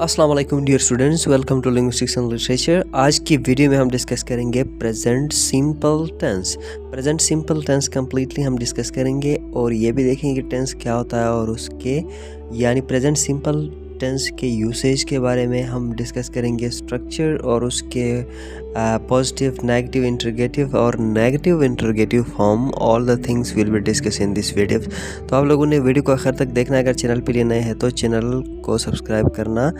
अस्सलाम वालेकुम dear students, welcome to linguistics and literature. आज की वीडियो में हम डिस्कस करेंगे present simple tense. Present simple tense completely हम डिस्कस करेंगे और ये भी देखेंगे कि टेंस क्या होता है और उसके यानी प्रेजेंट सिंपल टेंस के यूसेज के बारे में हम डिस्कस करेंगे, स्ट्रक्चर और उसके पॉजिटिव, नेगेटिव, इंटरोगेटिव और negative interrogative form. All the things will be discuss in this video. तो आप लोगों ने वीडियो को आखिर तक देखना। अगर चैनल पर नए हैं तो चैनल को सब्सक्राइब करना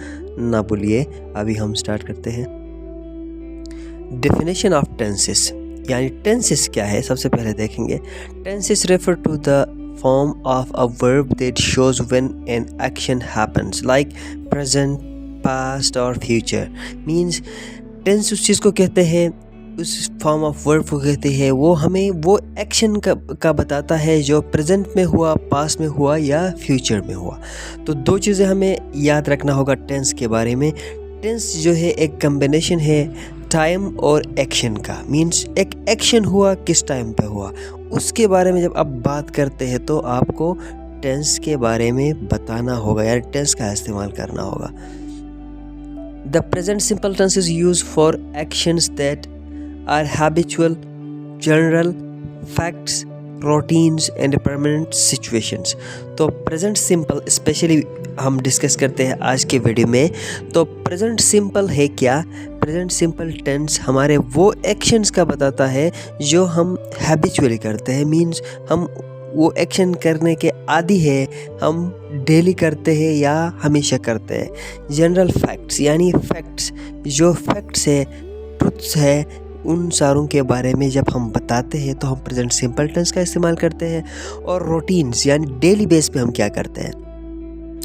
ना भूलिए। अभी हम स्टार्ट करते हैं। डेफिनेशन ऑफ टेंसेस, यानी टेंसेस क्या है सबसे पहले देखेंगे। Tenses refer to the form of a verb that shows when an action happens, like present, past or future. Means tense उस चीज़ को कहते हैं, उस फॉर्म ऑफ वर्ब को कहते हैं, वो हमें वो एक्शन का बताता है जो प्रेजेंट में हुआ, पास्ट में हुआ या फ्यूचर में हुआ। तो दो चीज़ें हमें याद रखना होगा टेंस के बारे में। टेंस जो है एक कम्बिनेशन है टाइम और एक्शन का। मीन्स एक एक्शन हुआ किस टाइम पे हुआ, उसके बारे में जब आप बात करते हैं तो आपको टेंस के बारे में बताना होगा, यार टेंस का इस्तेमाल करना होगा। The present simple tense is use for actions that are habitual, general, facts, routines and permanent situations. तो प्रेजेंट सिंपल स्पेशली हम डिस्कस करते हैं आज के वीडियो में। तो प्रेजेंट सिंपल है क्या? प्रेजेंट सिंपल टेंस हमारे वो एक्शंस का बताता है जो हम हैबिचुअली करते हैं। मीन्स हम वो एक्शन करने के आदी है, हम डेली करते हैं या हमेशा करते हैं। जनरल फैक्ट्स, यानी फैक्ट्स, जो फैक्ट्स है, ट्रुथ्स है, उन सारों के बारे में जब हम बताते हैं तो हम प्रेजेंट सिंपल टेंस का इस्तेमाल करते हैं। और रूटीन्स, यानी डेली बेस पे हम क्या करते हैं,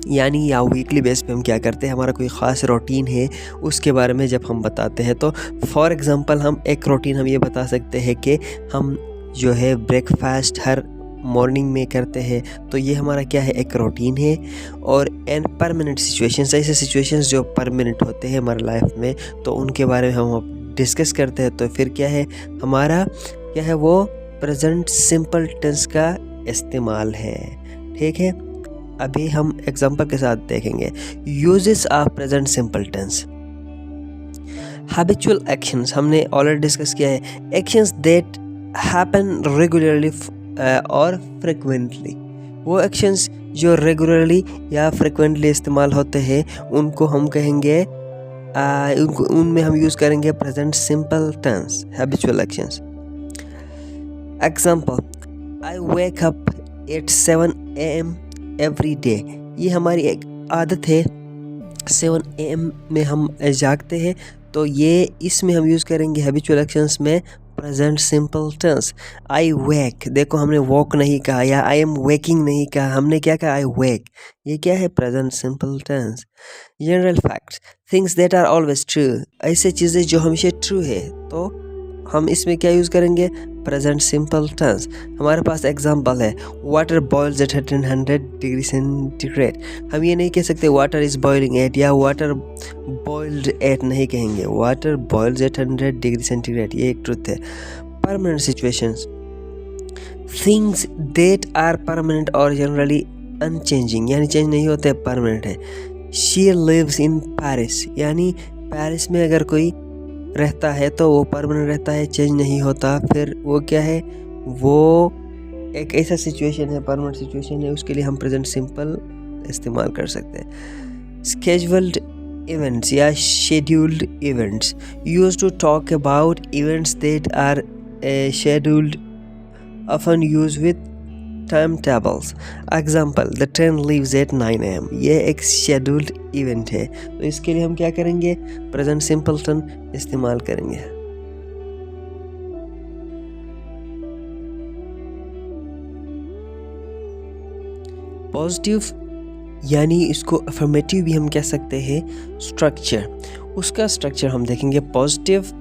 यानी या वीकली बेस पे हम क्या करते हैं, हमारा कोई ख़ास रूटीन है, उसके बारे में जब हम बताते हैं। तो फॉर एग्ज़ाम्पल हम एक रूटीन हम ये बता सकते हैं कि हम जो है ब्रेकफास्ट हर मॉर्निंग में करते हैं, तो ये हमारा क्या है, एक रूटीन है। और एंड परमानेंट सिचुएशंस, ऐसे सिचुएशंस जो परमानेंट होते हैं हमारे लाइफ में, तो उनके बारे में हम डिस्कस करते हैं। तो फिर क्या है, हमारा क्या है, वो प्रेजेंट सिंपल टेंस का इस्तेमाल है। ठीक है, अभी हम एग्जांपल के साथ देखेंगे। Uses of present simple tense. Habitual actions हमने ऑलरेडी डिस्कस किया है। एक्शंस दैट हैपन रेगुलरली और फ्रिक्वेंटली, वो एक्शंस जो रेगुलरली या फ्रिक्वेंटली इस्तेमाल होते हैं उनको हम कहेंगे, उनमें हम यूज़ करेंगे present simple tense, habitual actions. Example, I wake up at 7 AM every day. ये हमारी एक आदत है, 7 AM में हम जागते हैं, तो ये इसमें हम यूज़ करेंगे हैबिचुअल एक्शंस में प्रेजेंट सिंपल टेंस। आई वेक, देखो हमने वॉक नहीं कहा या आई एम वेकिंग नहीं कहा, हमने क्या कहा, आई वेक। ये क्या है, present simple tense. General facts, things that are always true, ऐसे चीज़ें जो हमेशा ट्रू है, तो हम इसमें क्या यूज़ करेंगे, प्रेजेंट सिंपल टेंस। हमारे पास एग्जांपल है, water boils at 100 degree centigrade. हम ये नहीं कह सकते वाटर इज़ बॉइलिंग एट, या वाटर बॉइल्ड एट नहीं कहेंगे, water boils at 100 degree centigrade, ये एक ट्रुथ है। Permanent situations, things that are permanent और जनरली अनचेंजिंग, यानी चेंज नहीं होते, परमानेंट है। शी लिव्स इन पेरिस, यानी पेरिस में अगर कोई रहता है तो वो परमानेंट रहता है, चेंज नहीं होता। फिर वो क्या है, वो एक ऐसा सिचुएशन है, परमानेंट सिचुएशन है, उसके लिए हम प्रेजेंट सिंपल इस्तेमाल कर सकते हैं। स्केड्यूल्ड इवेंट्स या scheduled events, used to talk about events that are scheduled, often used with time tables. Example, the train leaves at 9 AM, ये एक शेड्यूल्ड इवेंट है, तो इसके लिए हम क्या करेंगे, प्रेजेंट सिंपल टेंस इस्तेमाल करेंगे। पॉजिटिव, यानी इसको अफर्मेटिव भी हम कह सकते हैं। स्ट्रक्चर, उसका स्ट्रक्चर हम देखेंगे। पॉजिटिव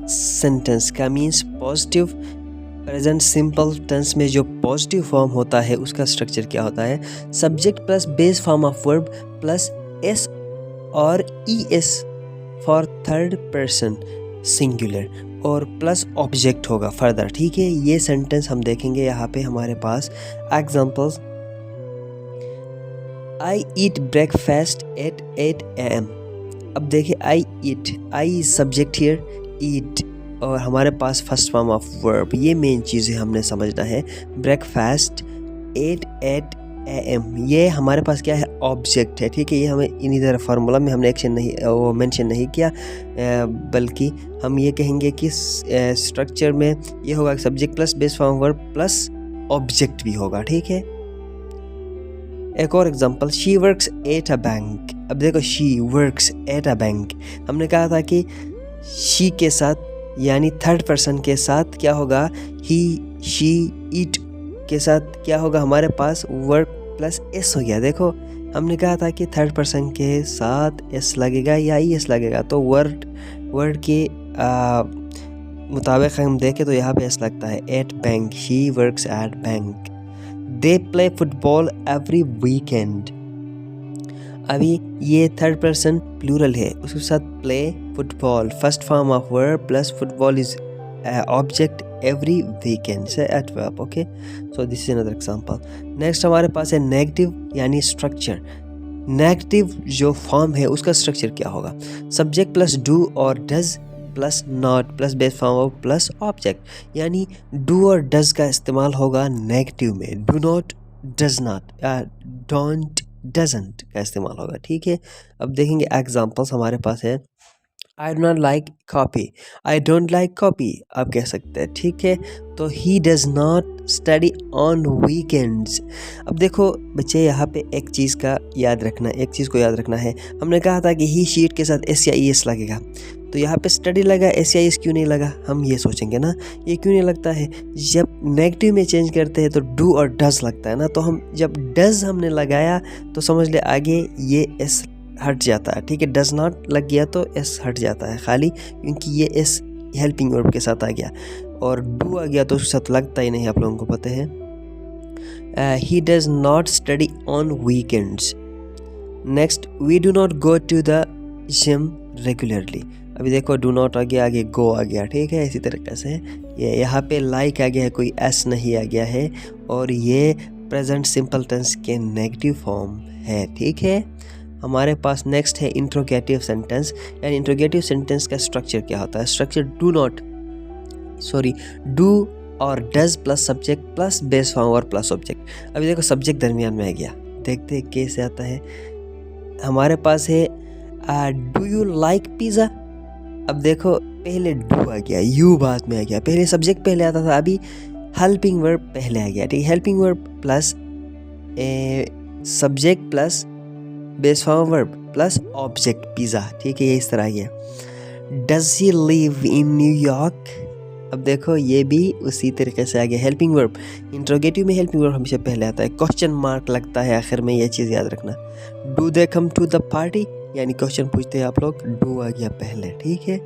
सेंटेंस का means positive present simple tense में जो पॉजिटिव फॉर्म होता है उसका स्ट्रक्चर क्या होता है, subject plus base form of verb plus S और ES for third person singular और प्लस ऑब्जेक्ट होगा फर्दर। ठीक है, ये सेंटेंस हम देखेंगे यहाँ पे हमारे पास। Examples, I eat breakfast at 8 AM. अब देखिए I eat, I is subject here, eat, और हमारे पास फर्स्ट फॉर्म ऑफ वर्ब, ये मेन चीज़ें हमने समझना है। ब्रेकफास्ट 8 AM, ये हमारे पास क्या है, ऑब्जेक्ट है, ठीक है। ये हमें इन इधर फार्मूला में हमने एक्शन नहीं वो मेंशन नहीं किया, बल्कि हम ये कहेंगे कि स्ट्रक्चर में ये होगा subject plus base form verb plus object भी होगा, ठीक है। एक और example, she works at a bank. अब देखो she works at a bank, हमने कहा था कि शी के साथ यानी थर्ड पर्सन के साथ क्या होगा, ही, शी, इट के साथ क्या होगा, हमारे पास वर्क प्लस एस हो गया। देखो हमने कहा था कि थर्ड पर्सन के साथ एस लगेगा या ई एस लगेगा, तो वर्ड के मुताबिक हम देखें तो यहाँ पे एस लगता है। At bank, she works at bank. They play football every weekend. अभी ये थर्ड पर्सन प्लूरल है, उसके साथ play football, first form of verb plus football is object every weekend से adverb, okay. So this is another example. Next हमारे पास है negative यानी स्ट्रक्चर। नेगेटिव जो फॉर्म है उसका स्ट्रक्चर क्या होगा, सब्जेक्ट प्लस डू और does plus not plus base form of plus object, यानी डू और डज का इस्तेमाल होगा नेगेटिव में, do not, does not, don't, doesn't का इस्तेमाल होगा, ठीक है। अब देखेंगे एग्जांपल्स हमारे पास है। I do not like copy, I don't like copy आप कह सकते हैं, ठीक है। तो ही does not study on weekends. अब देखो बच्चे यहाँ पे एक चीज़ को याद रखना है, हमने कहा था कि ही शीट के साथ एस या ई एस लगेगा, तो यहाँ पे स्टडी लगा, एस या एस क्यों नहीं लगा, हम ये सोचेंगे ना ये क्यों नहीं लगता है। जब नेगेटिव में चेंज करते हैं तो डू और डज लगता है ना, तो हम जब डज हमने लगाया तो समझ ले आगे ये एस हट जाता है, ठीक है। डज नॉट लग गया तो एस हट जाता है खाली, क्योंकि ये एस हेल्पिंग वर्ब के साथ आ गया, और डू आ गया तो उसके साथ लगता ही नहीं, आप लोगों को पता है। He does not study on weekends. Next, we do not go to the gym regularly. अभी देखो डू नॉट आ गया, आगे गो आ गया, ठीक है। इसी तरीके से ये यहाँ पे लाइक आ गया है, कोई एस नहीं आ गया है, और ये प्रेजेंट सिंपल टेंस के नेगेटिव फॉर्म है, ठीक है। हमारे पास नेक्स्ट है इंट्रोगेटिव सेंटेंस, यानी इंट्रोगेटिव सेंटेंस का स्ट्रक्चर क्या होता है, स्ट्रक्चर डू और does plus subject plus base form और प्लस ऑब्जेक्ट। अभी देखो सब्जेक्ट दरमियान में आ गया, देखते हैं कैसे आता है। हमारे पास है डू यू लाइक पिज़्ज़ा। अब देखो पहले डू आ गया, यू बाद में आ गया, पहले सब्जेक्ट पहले आता था, अभी हेल्पिंग वर्ब पहले आ गया, ठीक है। Helping verb plus subject plus base form verb plus object pizza, ठीक है, ये इस तरह आ गया। Does he live in New York. अब देखो ये भी उसी तरीके से आ गया, हेल्पिंग वर्ब, इंट्रोगेटिव में हेल्पिंग वर्ब हमेशा पहले आता है, क्वेश्चन मार्क लगता है आखिर में, ये चीज़ याद रखना। Do they come to the party, यानी क्वेश्चन पूछते हैं आप लोग, डू आ गया पहले, ठीक है।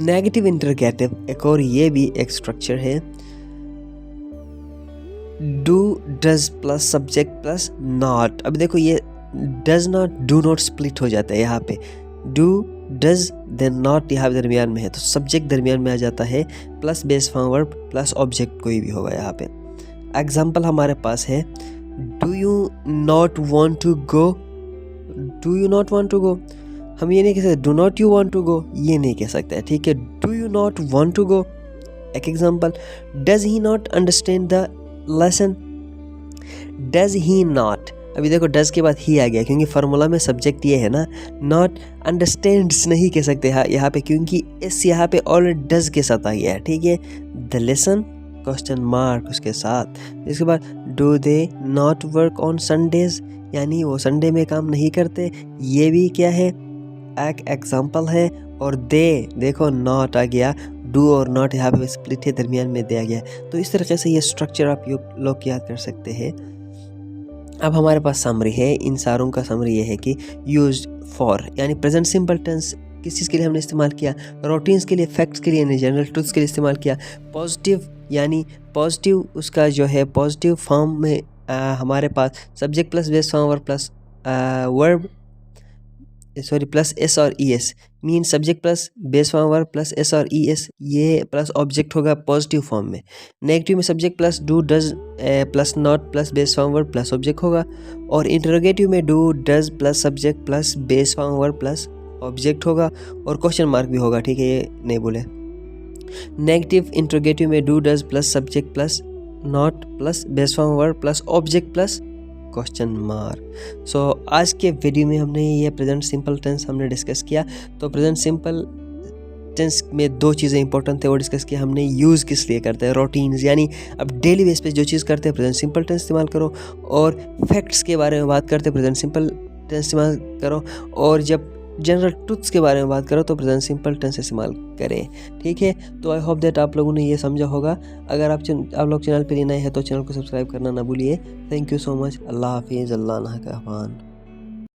नेगेटिव इंट्रोगेटिव एक और ये भी एक स्ट्रक्चर है, do does plus subject plus not. अब देखो ये does not do not split हो जाता है, यहाँ पे डू डज देन नॉट यहाँ पे दरमियान में है, तो सब्जेक्ट दरमियान में आ जाता है, plus base form verb plus object कोई भी होगा यहाँ पे। एग्जाम्पल हमारे पास है, do you not want to go, do you not want to go, हम ये नहीं कह सकते do not you want to go, ये नहीं कह सकते, ठीक है। Do you not want to go. एक example, does he not understand the lesson, does he not. अभी देखो डज के बाद ही आ गया, क्योंकि फार्मूला में सब्जेक्ट ये है ना, नॉट अंडरस्टैंड्स नहीं कह सकते यहाँ पे, क्योंकि इस यहाँ पे ऑलरेडी डज के साथ आ गया है, ठीक है। द लेसन क्वेश्चन मार्क उसके साथ। इसके बाद do they not work on Sundays, यानी वो संडे में काम नहीं करते, ये भी क्या है, एक एग्जाम्पल है। और दे देखो नॉट आ गया, डू और नॉट यहाँ पे स्प्लिट है, दरमियान में दिया गया। तो इस तरीके से ये स्ट्रक्चर आप लोग याद कर सकते हैं। अब हमारे पास समरी है, इन सारों का समरी ये है कि यूज्ड फॉर, यानी प्रेजेंट सिंपल टेंस किस चीज़ के लिए हमने इस्तेमाल किया, रूटीन्स के लिए, फैक्ट्स के लिए, यानी जनरल ट्रूथ्स के लिए इस्तेमाल किया। पॉजिटिव यानी पॉजिटिव उसका जो है पॉजिटिव फॉर्म में हमारे पास सब्जेक्ट प्लस बेस फॉर्म और plus verb sorry plus S और E S, mean subject plus base form verb plus S और ई एस, ये प्लस ऑब्जेक्ट होगा पॉजिटिव फॉर्म में। नेगेटिव में subject plus do does plus not plus base form verb plus object होगा। और interrogative में do does plus subject plus base form verb plus object होगा और क्वेश्चन मार्क भी होगा, ठीक है, ये नहीं बोले। नेगेटिव इंटरोगेटिव में do does plus subject plus not plus base form verb plus object plus question mark. So आज के वीडियो में हमने ये प्रेजेंट सिंपल टेंस हमने डिस्कस किया। तो प्रेजेंट सिंपल टेंस में दो चीज़ें इंपॉर्टेंट थे वो डिस्कस किया हमने। यूज़ किस लिए करते हैं, रूटीन्स, यानी अब डेली बेस पे जो चीज़ करते हैं प्रेजेंट सिंपल टेंस इस्तेमाल करो। और फैक्ट्स के बारे में बात करते हैं प्रेजेंट सिंपल टेंस इस्तेमाल करो। और जब जनरल ट्रुथ्स के बारे में बात करो तो प्रेजेंट सिंपल टेंस इस्तेमाल करें, ठीक है। तो आई होप दैट आप लोगों ने ये समझा होगा। अगर आप लोग चैनल पर नए हैं तो चैनल को सब्सक्राइब करना ना भूलिए। Thank you so much. अल्लाह हाफिज़। अल्लाह नागहबान।